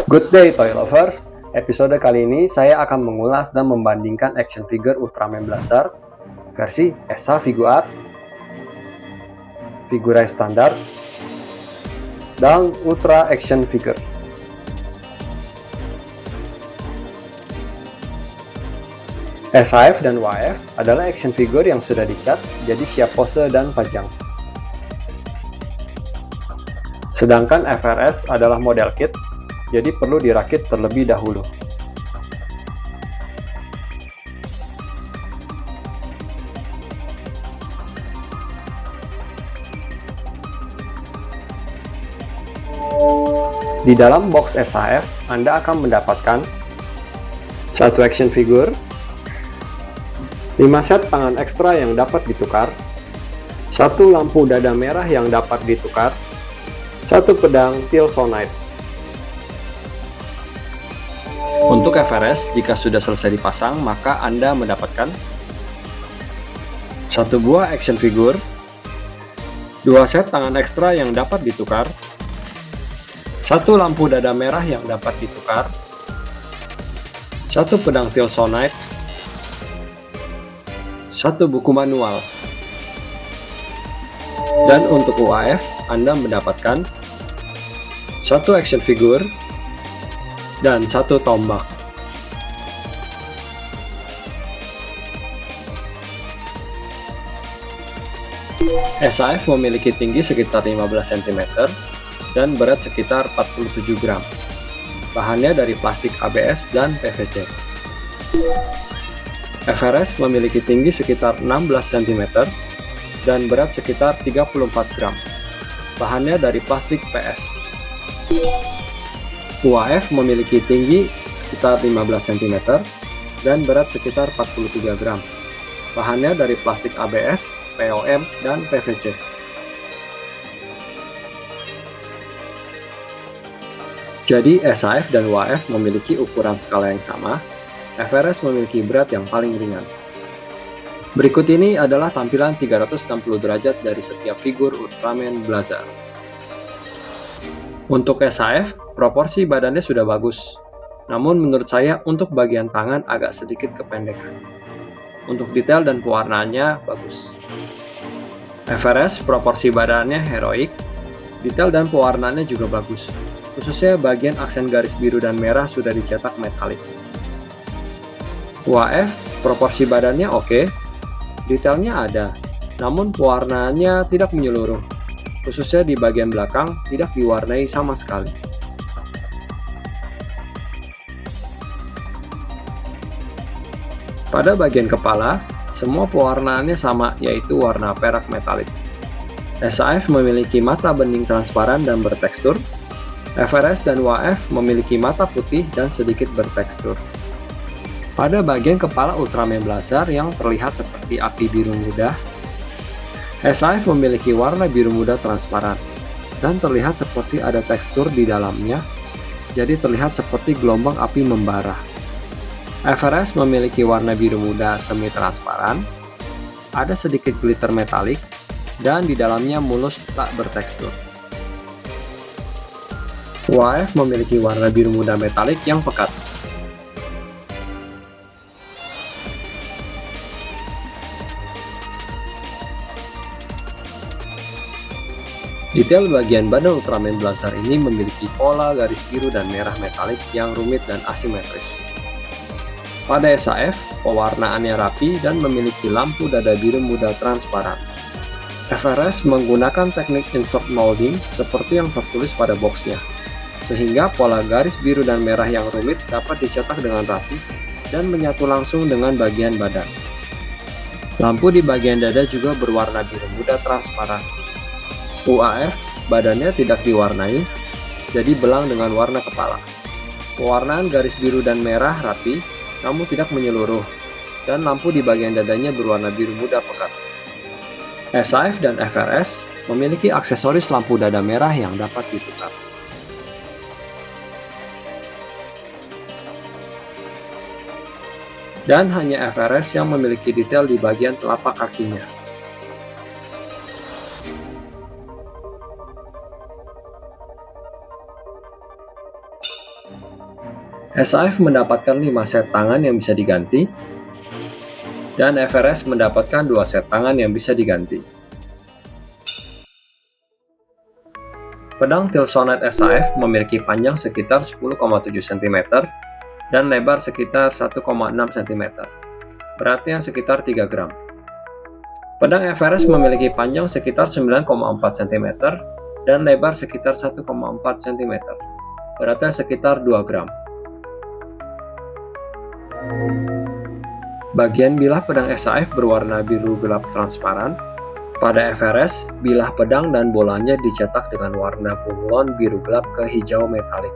Good day Toy Lovers. Episode kali ini saya akan mengulas dan membandingkan action figure Ultraman Blazar versi ESA Figuarts, Figurai Standar, dan Ultra Action Figure. SAF dan WAF adalah action figure yang sudah dicat jadi siap pose dan pajang. Sedangkan FRS adalah model kit, jadi perlu dirakit terlebih dahulu. Di dalam box SAF, Anda akan mendapatkan satu action figure, 5 set tangan ekstra yang dapat ditukar, satu lampu dada merah yang dapat ditukar, satu pedang Tilsonite. Untuk FRS, jika sudah selesai dipasang, maka Anda mendapatkan satu buah action figure, 2 set tangan ekstra yang dapat ditukar, satu lampu dada merah yang dapat ditukar, satu pedang Tilsonite, satu buku manual. Dan untuk UAF, Anda mendapatkan satu action figure dan satu tombak. SAF memiliki tinggi sekitar 15 cm dan berat sekitar 47 gram. Bahannya dari plastik ABS dan PVC. FRS memiliki tinggi sekitar 16 cm dan berat sekitar 34 gram. Bahannya dari plastik PS. UAF memiliki tinggi sekitar 15 cm dan berat sekitar 43 gram. Bahannya dari plastik ABS, POM, dan PVC. Jadi SAF dan UAF memiliki ukuran skala yang sama, FRS memiliki berat yang paling ringan. Berikut ini adalah tampilan 360 derajat dari setiap figur Ultraman Blazar. Untuk SAF, proporsi badannya sudah bagus, namun menurut saya untuk bagian tangan agak sedikit kependekan. Untuk detail dan pewarnaannya bagus. FRS proporsi badannya heroik, detail dan pewarnaannya juga bagus. Khususnya bagian aksen garis biru dan merah sudah dicetak metalik. UAF proporsi badannya oke, detailnya ada, namun pewarnaannya tidak menyeluruh. Khususnya di bagian belakang tidak diwarnai sama sekali. Pada bagian kepala, semua pewarnaannya sama, yaitu warna perak metalik. SAF memiliki mata bening transparan dan bertekstur. FRS dan WAF memiliki mata putih dan sedikit bertekstur. Pada bagian kepala Ultraman Blazar yang terlihat seperti api biru muda, SAF memiliki warna biru muda transparan dan terlihat seperti ada tekstur di dalamnya, jadi terlihat seperti gelombang api membara. FRS memiliki warna biru muda semi transparan, ada sedikit glitter metalik, dan di dalamnya mulus tak bertekstur. WAF memiliki warna biru muda metalik yang pekat. Detail bagian badan Ultraman Blazar ini memiliki pola garis biru dan merah metalik yang rumit dan asimetris. Pada SAF, pewarnaannya rapi dan memiliki lampu dada biru muda transparan. FRS menggunakan teknik insert molding seperti yang tertulis pada boxnya, sehingga pola garis biru dan merah yang rumit dapat dicetak dengan rapi dan menyatu langsung dengan bagian badan. Lampu di bagian dada juga berwarna biru muda transparan. UAF badannya tidak diwarnai, jadi belang dengan warna kepala. Pewarnaan garis biru dan merah rapi, namun tidak menyeluruh, dan lampu di bagian dadanya berwarna biru muda pekat. SAF dan FRS memiliki aksesoris lampu dada merah yang dapat ditukar. Dan hanya FRS yang memiliki detail di bagian telapak kakinya. SAF mendapatkan 5 set tangan yang bisa diganti, dan FRS mendapatkan 2 set tangan yang bisa diganti. Pedang Tilsonet SAF memiliki panjang sekitar 10,7 cm dan lebar sekitar 1,6 cm, beratnya sekitar 3 gram. Pedang FRS memiliki panjang sekitar 9,4 cm dan lebar sekitar 1,4 cm, beratnya sekitar 2 gram. Bagian bilah pedang SAF berwarna biru gelap transparan. Pada FRS, bilah pedang dan bolanya dicetak dengan warna bunglon biru gelap ke hijau metalik.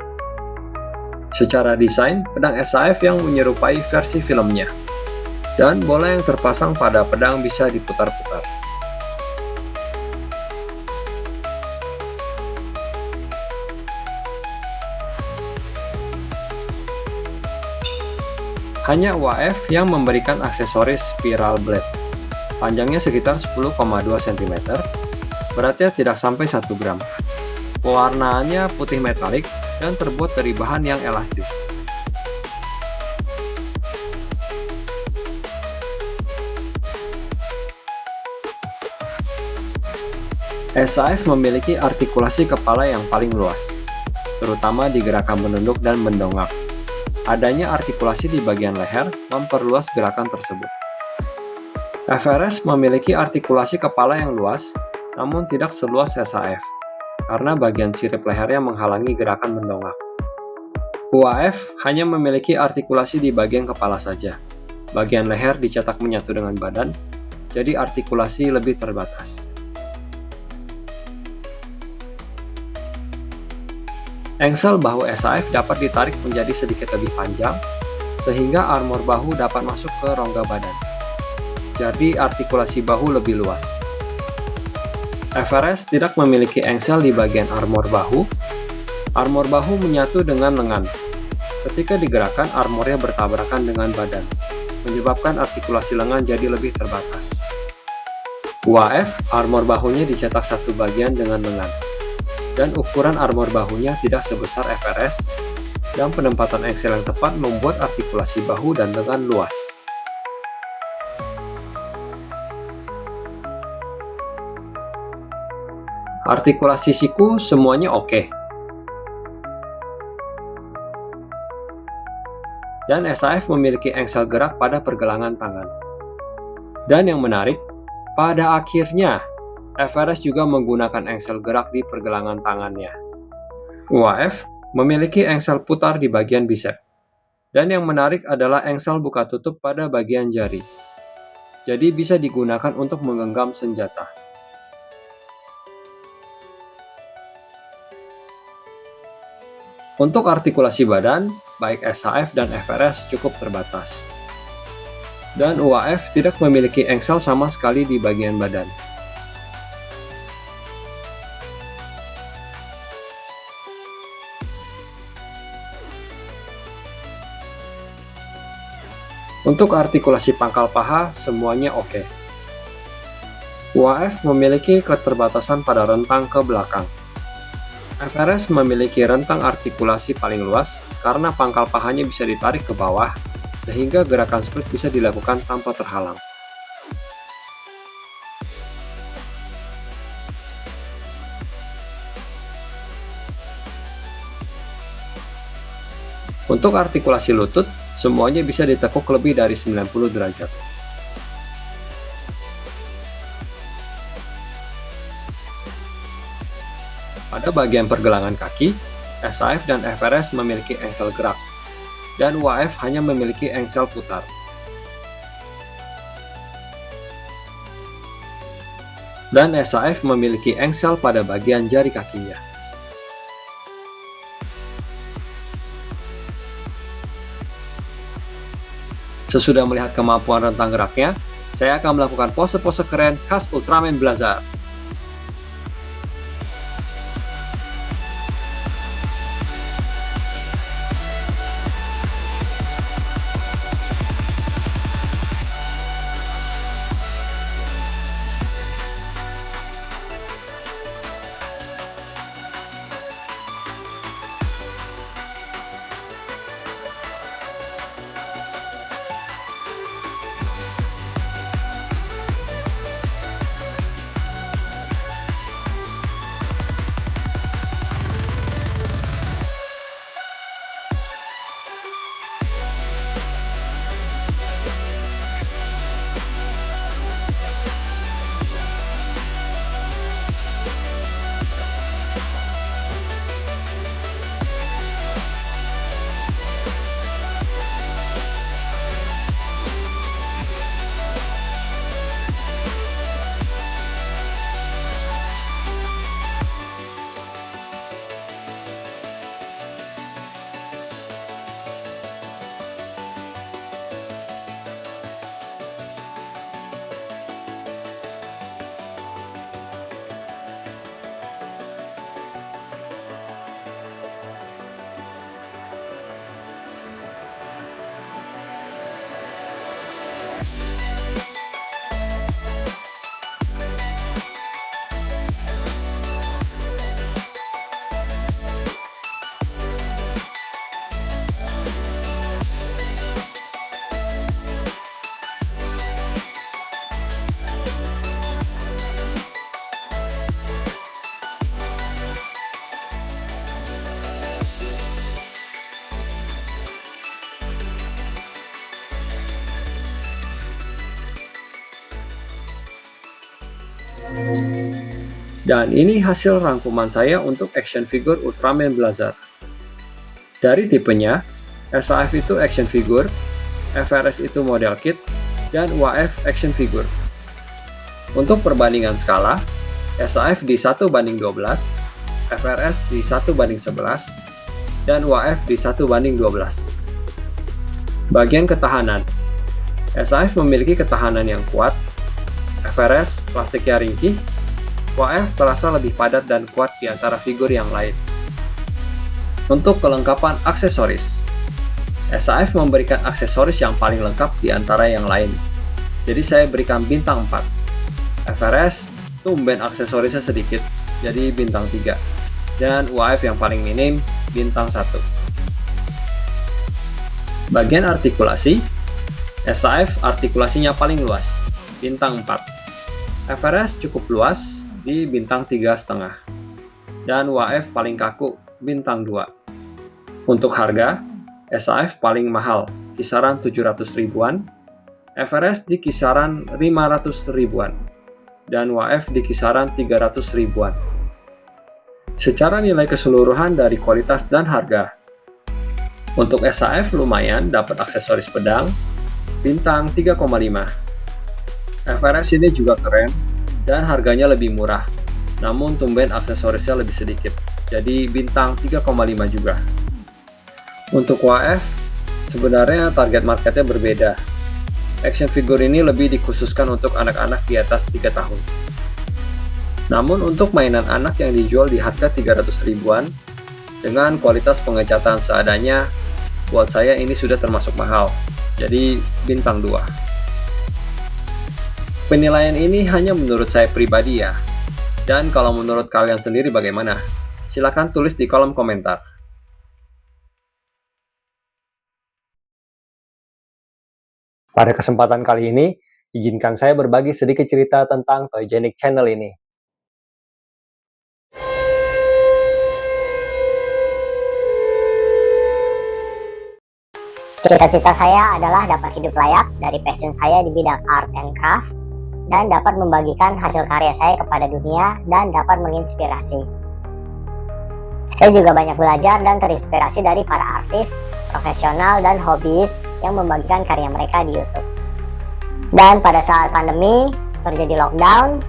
Secara desain, pedang SAF yang menyerupai versi filmnya, dan bola yang terpasang pada pedang bisa diputar-putar. Hanya UAF yang memberikan aksesoris spiral blade. Panjangnya sekitar 10,2 cm, beratnya tidak sampai 1 gram. Pewarnaannya putih metalik dan terbuat dari bahan yang elastis. SAF memiliki artikulasi kepala yang paling luas, terutama di gerakan menunduk dan mendongak. Adanya artikulasi di bagian leher memperluas gerakan tersebut. FRS memiliki artikulasi kepala yang luas, namun tidak seluas SAF, karena bagian sirip lehernya menghalangi gerakan mendongak. UAF hanya memiliki artikulasi di bagian kepala saja. Bagian leher dicetak menyatu dengan badan, jadi artikulasi lebih terbatas. Engsel bahu SAF dapat ditarik menjadi sedikit lebih panjang, sehingga armor bahu dapat masuk ke rongga badan. Jadi artikulasi bahu lebih luas. FRS tidak memiliki engsel di bagian armor bahu. Armor bahu menyatu dengan lengan. Ketika digerakkan, armornya bertabrakan dengan badan, menyebabkan artikulasi lengan jadi lebih terbatas. UAF, armor bahunya dicetak satu bagian dengan lengan, dan ukuran armor bahunya tidak sebesar FRS, dan penempatan engsel yang tepat membuat artikulasi bahu dan lengan luas. Artikulasi siku semuanya oke. Dan SAF memiliki engsel gerak pada pergelangan tangan. Dan yang menarik, pada akhirnya FRS juga menggunakan engsel gerak di pergelangan tangannya. UAF memiliki engsel putar di bagian bisep. Dan yang menarik adalah engsel buka tutup pada bagian jari. Jadi bisa digunakan untuk menggenggam senjata. Untuk artikulasi badan, baik SAF dan FRS cukup terbatas. Dan UAF tidak memiliki engsel sama sekali di bagian badan. Untuk artikulasi pangkal paha, semuanya oke. UAF memiliki keterbatasan pada rentang ke belakang. FRS memiliki rentang artikulasi paling luas karena pangkal pahanya bisa ditarik ke bawah, sehingga gerakan split bisa dilakukan tanpa terhalang. Untuk artikulasi lutut, semuanya bisa ditekuk lebih dari 90 derajat. Pada bagian pergelangan kaki, SAF dan FRS memiliki engsel gerak, dan UAF hanya memiliki engsel putar. Dan SAF memiliki engsel pada bagian jari kakinya. Sesudah melihat kemampuan rentang geraknya, saya akan melakukan pose-pose keren khas Ultraman Blazar. Dan ini hasil rangkuman saya untuk action figure Ultraman Blazar. Dari tipenya, SAF itu action figure, FRS itu model kit, dan WAF action figure. Untuk perbandingan skala, SAF di 1:12, FRS di 1:11, dan WAF di 1:12. Bagian ketahanan, SAF memiliki ketahanan yang kuat, FRS plastiknya ringkih, WAF terasa lebih padat dan kuat di antara figur yang lain. Untuk kelengkapan aksesoris, SAF memberikan aksesoris yang paling lengkap di antara yang lain. Jadi saya berikan bintang 4. FRS tumben aksesorisnya sedikit, jadi bintang 3. Dan WAF yang paling minim, bintang 1. Bagian artikulasi, SAF artikulasinya paling luas, bintang 4. FRS cukup luas, di bintang 3,5. Dan WAF paling kaku, bintang 2. Untuk harga, SAF paling mahal, kisaran 700 ribuan, FRS di kisaran 500 ribuan, dan WAF di kisaran 300 ribuan. Secara nilai keseluruhan dari kualitas dan harga, untuk SAF lumayan dapat aksesoris pedang, bintang 3,5. FRS ini juga keren, dan harganya lebih murah, namun tumben aksesorisnya lebih sedikit, jadi bintang 3,5 juga. Untuk WAF, sebenarnya target marketnya berbeda. Action figure ini lebih dikhususkan untuk anak-anak di atas 3 tahun. Namun untuk mainan anak yang dijual di harga 300 ribuan, dengan kualitas pengecatan seadanya, buat saya ini sudah termasuk mahal, jadi bintang 2. Penilaian ini hanya menurut saya pribadi ya, dan kalau menurut kalian sendiri bagaimana? Silahkan tulis di kolom komentar. Pada kesempatan kali ini, izinkan saya berbagi sedikit cerita tentang Toygenic Channel ini. Cita-cita saya adalah dapat hidup layak dari passion saya di bidang art and craft, dan dapat membagikan hasil karya saya kepada dunia dan dapat menginspirasi. Saya juga banyak belajar dan terinspirasi dari para artis, profesional, dan hobiis yang membagikan karya mereka di YouTube. Dan pada saat pandemi terjadi lockdown,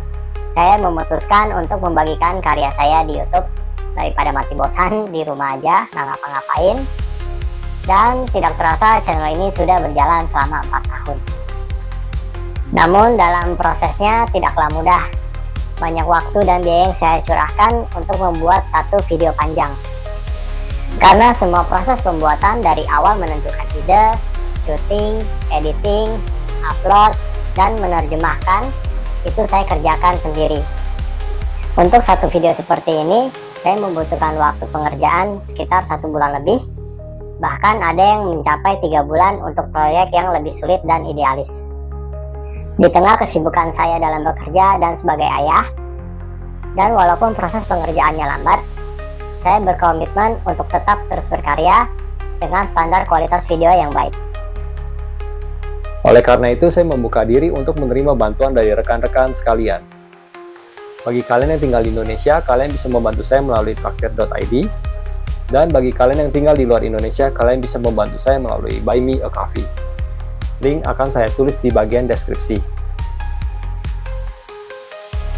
saya memutuskan untuk membagikan karya saya di YouTube daripada mati bosan di rumah aja nggak ngapa-ngapain. Dan tidak terasa channel ini sudah berjalan selama 4 tahun. Namun dalam prosesnya tidaklah mudah. Banyak waktu dan biaya yang saya curahkan untuk membuat satu video panjang. Karena semua proses pembuatan dari awal menentukan ide, syuting, editing, upload, dan menerjemahkan, itu saya kerjakan sendiri. Untuk satu video seperti ini, saya membutuhkan waktu pengerjaan sekitar 1 bulan lebih. Bahkan ada yang mencapai 3 bulan untuk proyek yang lebih sulit dan idealis. Di tengah kesibukan saya dalam bekerja dan sebagai ayah, dan walaupun proses pengerjaannya lambat, saya berkomitmen untuk tetap terus berkarya dengan standar kualitas video yang baik. Oleh karena itu, saya membuka diri untuk menerima bantuan dari rekan-rekan sekalian. Bagi kalian yang tinggal di Indonesia, kalian bisa membantu saya melalui traktir.id, dan bagi kalian yang tinggal di luar Indonesia, kalian bisa membantu saya melalui Buy Me a Coffee. Link akan saya tulis di bagian deskripsi.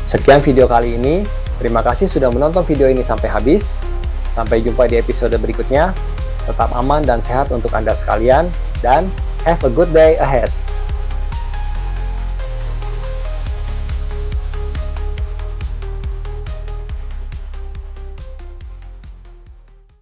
Sekian video kali ini. Terima kasih sudah menonton video ini sampai habis. Sampai jumpa di episode berikutnya. Tetap aman dan sehat untuk Anda sekalian, dan have a good day ahead.